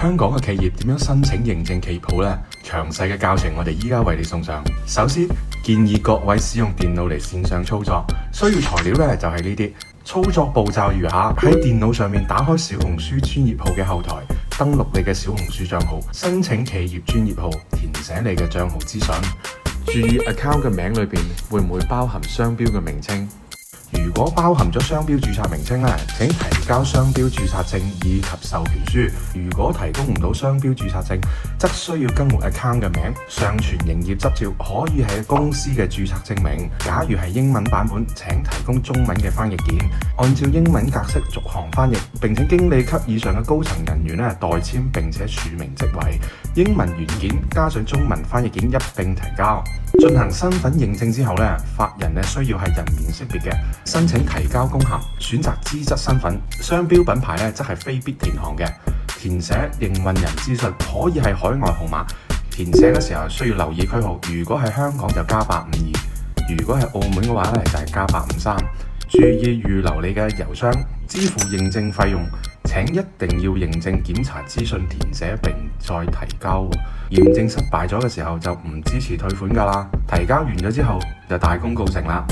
香港嘅企業點樣申請認證企業號呢？詳細嘅教程我哋依家為你送上。首先建議各位使用電腦嚟線上操作，需要材料呢就係呢啲。操作步驟如下：喺電腦上面打開小紅書專業號嘅後台，登錄你嘅小紅書賬號，申請企業專業號，填寫你嘅賬號資訊。注意 account 嘅名裏邊會唔會包含商標嘅名稱？如果包含咗商標註冊名稱呢，請提交商標註冊證以及授權書。如果提供唔到商標註冊證，則需要更換 account 嘅名。上傳營業執照可以係公司嘅註冊證明。假如係英文版本，請提供中文嘅翻譯件，按照英文格式逐行翻譯，並請經理級以上嘅高層人員代簽並且署名職位。英文原件加上中文翻譯件一並提交。進行身份認證之後呢，法人需要係人面識別嘅。申請提交公函，選擇資質身份，商標品牌則係非必填項嘅。填寫營運人資訊可以係海外號碼，填寫嘅時候需要留意區號。如果係香港就加852，如果係澳門嘅話就係加853。注意預留你嘅郵箱，支付認證費用。請一定要認證檢查資訊填寫並再提交。驗證失敗咗嘅時候就唔支持退款㗎啦。提交完咗之後就大功告成啦。